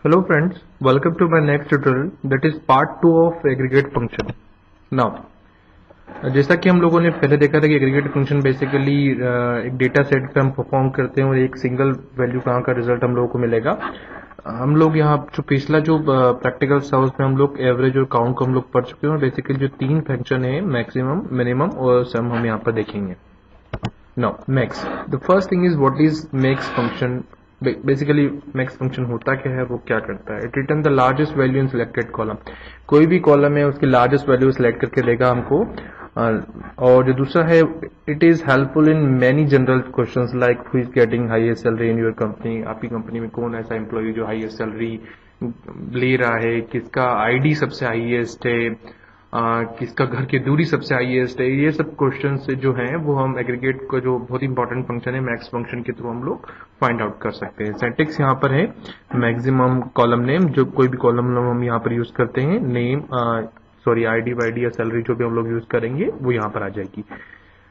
Hello friends, welcome to my next tutorial that is part 2 of aggregate function. Now, जैसा कि हम लोगों ने पहले देखा था कि एग्रीगेट फंक्शन बेसिकली एक डेटा सेट का हम परफॉर्म करते हैं और एक सिंगल वैल्यू कहाँ का रिजल्ट हम लोगों को मिलेगा। हम लोग यहाँ जो पिछला जो प्रैक्टिकल था उसमें हम लोग एवरेज और काउंट को हम लोग पढ़ चुके हैं और बेसिकली जो तीन फंक्शन है मैक्सिमम, मिनिमम और सम हम यहाँ पर देखेंगे। Now, max. The first thing is what is max function. Basically, max function होता क्या है, वो क्या करता है? It return the largest value in selected column. कोई भी कॉलम है उसकी largest value select करके देगा हमको। और जो दूसरा है, it is helpful in many general questions like who is getting highest salary in your company. आपकी कंपनी में कौन ऐसा एम्प्लॉय जो हाईएस्ट सैलरी ले रहा है, किसका आईडी सबसे हाईएस्ट है, किसका घर की दूरी सबसे हाईएस्ट है। ये सब क्वेश्चन जो हैं वो हम एग्रीगेट को जो बहुत इंपॉर्टेंट फंक्शन है मैक्स फंक्शन के थ्रू हम लोग फाइंड आउट कर सकते हैं। सिंटैक्स यहाँ पर है मैक्सिमम कॉलम नेम, जो कोई भी कॉलम हम यहाँ पर यूज करते हैं, नेम आईडी वाईडी या सैलरी जो भी हम लोग यूज करेंगे वो यहाँ पर आ जाएगी।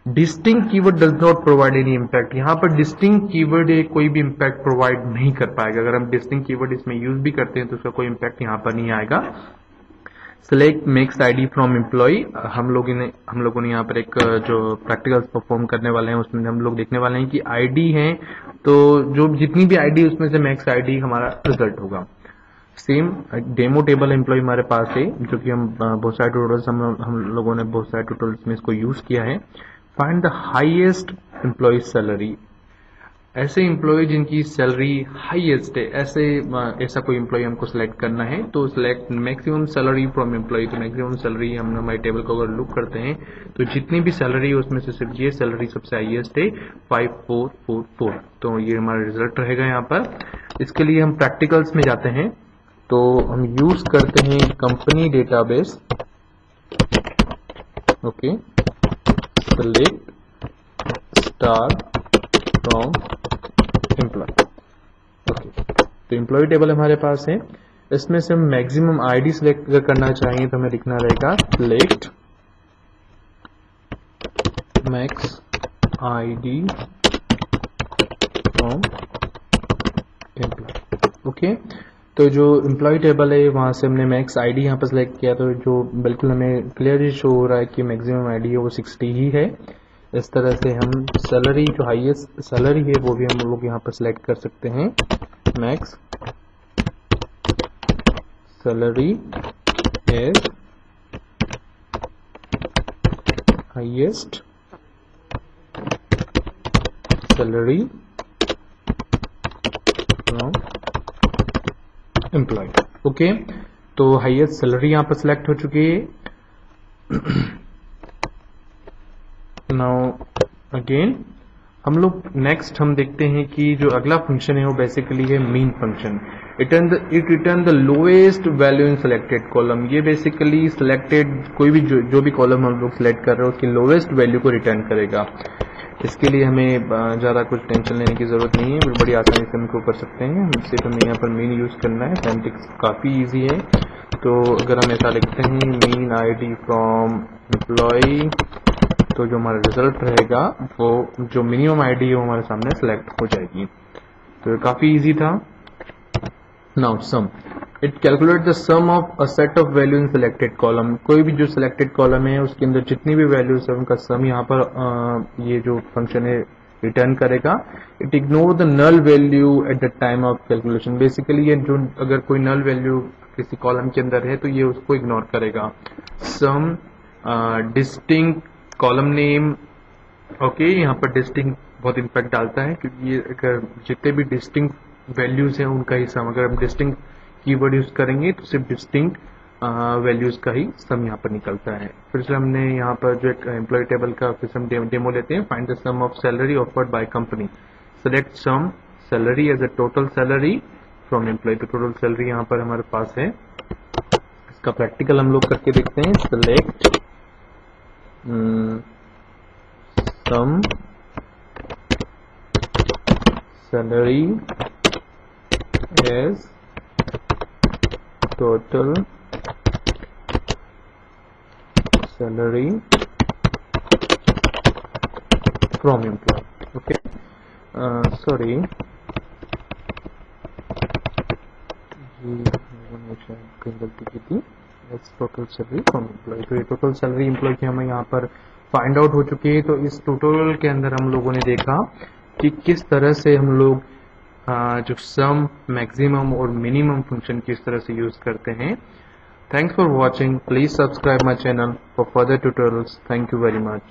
Distinct keyword does not provide any impact. यहाँ पर डिस्टिंक्ट कीवर्ड कोई भी इम्पैक्ट प्रोवाइड नहीं कर पाएगा। अगर हम डिस्टिंक्ट कीवर्ड इसमें यूज भी करते हैं तो उसका कोई इम्पैक्ट यहाँ पर नहीं आएगा। Select makes ID from employ, हम लोगों ने यहाँ पर एक जो प्रैक्टिकल्स परफॉर्म करने वाले हैं उसमें हम लोग देखने वाले हैं कि आईडी है तो जो जितनी भी आईडी उसमें से मैक्स आईडी हमारा रिजल्ट होगा। सेम डेमो टेबल एम्प्लॉय हमारे पास है जो कि हम बहुत सारे ट्यूटोरियल्स हम लोगों ने बहुत सारे ट्यूटोरियल्स में इसको यूज किया है। Find the highest employee salary, ऐसे एम्प्लॉय जिनकी सैलरी हाईएस्ट है, ऐसा कोई एम्प्लॉय हमको सिलेक्ट करना है। तो select maximum salary from employee, तो मैक्सिमम सैलरी हम हमारे टेबल को अगर लुक करते हैं तो जितनी भी सैलरी है उसमें से सिर्फ ये सैलरी सबसे हाईएस्ट है 5444। तो ये हमारा रिजल्ट रहेगा यहाँ पर। इसके लिए हम प्रैक्टिकल्स में जाते हैं तो हम यूज करते हैं company database. Okay, select star from employee. Okay, तो एम्प्लॉय टेबल हमारे पास है। इसमें से हम मैक्सिमम आईडी सिलेक्ट करना चाहिए तो हमें लिखना रहेगा select max ID from employee. Okay, तो जो एम्प्लॉय टेबल है वहां से हमने मैक्स आईडी यहाँ पर सिलेक्ट किया तो जो बिल्कुल हमें क्लियरली शो हो रहा है कि मैक्सिमम आईडी है वो 60 ही है। इस तरह से हम सैलरी जो हाईएस्ट सैलरी है वो भी हम लोग यहाँ पर सिलेक्ट कर सकते हैं। Max salary as highest salary from employee. Okay, तो हाईएस्ट सैलरी यहाँ पर सिलेक्ट हो चुकी है। नाउ अगेन हम लोग नेक्स्ट हम देखते हैं कि जो अगला फंक्शन है वो बेसिकली है mean function. It return the lowest value in selected column. ये बेसिकली सिलेक्टेड कोई भी जो भी कॉलम हम लोग सिलेक्ट कर रहे हैं उसकी लोएस्ट वैल्यू को रिटर्न करेगा। इसके लिए हमें ज़्यादा कुछ टेंशन लेने की ज़रूरत नहीं है, बड़ी आसानी से हम इसको कर सकते हैं। सिर्फ हमें यहाँ पर मीन यूज़ करना है। सिंटैक्स काफ़ी इजी है। तो अगर हम ऐसा लिखते हैं मीन आईडी फ्रॉम एम्प्लॉय तो जो हमारा रिजल्ट रहेगा वो जो मिनिमम आईडी है वो हमारे सामने सेलेक्ट हो जाएगी। तो काफ़ी इजी था। Now sum, it calculate the sum of a set of value in selected column. कोई भी जो सिलेक्टेड कॉलम है उसके अंदर जितनी भी वैल्यूज है उनका सम यहाँ पर ये जो फंक्शन है रिटर्न करेगा। It ignore the null value at the time of calculation. Basically ये जो अगर कोई नल वैल्यू किसी कॉलम के अंदर है तो ये उसको इग्नोर करेगा। सम डिस्टिंक्ट कॉलम नेम। ओके, यहाँ पर डिस्टिंक्ट बहुत इम्पैक्ट डालता है क्योंकि ये अगर जितने भी डिस्टिंक्ट वैल्यूज हैं उनका ही सम, अगर हम डिस्टिंक्ट कीवर्ड यूज करेंगे तो सिर्फ डिस्टिंक्ट वैल्यूज का ही सम यहाँ पर निकलता है। फिर से हमने यहाँ पर जो एक एम्प्लॉय टेबल का फिर से हम डेमो लेते हैं। Find the sum of salary offered by company. Select sum salary as a total salary from employee. तो टोटल सैलरी यहाँ पर हमारे पास है। इसका प्रैक्टिकल हम लोग करके देखते हैं। Select sum salary as total salary from employee. Okay, sorry ये हम लोगों ने शायद कहीं गलती की थी। टोटल सैलरी फ्रॉम एम्प्लॉय, तो ये टोटल सैलरी एम्प्लॉय की हमें यहाँ पर फाइंड आउट हो चुकी है। तो इस ट्यूटोरियल के अंदर हम लोगों ने देखा कि किस तरह से हम लोग जो सम, मैक्सिमम और मिनिमम फंक्शन किस तरह से यूज करते हैं। Thanks for watching, please subscribe my channel for further tutorials. Thank you very much.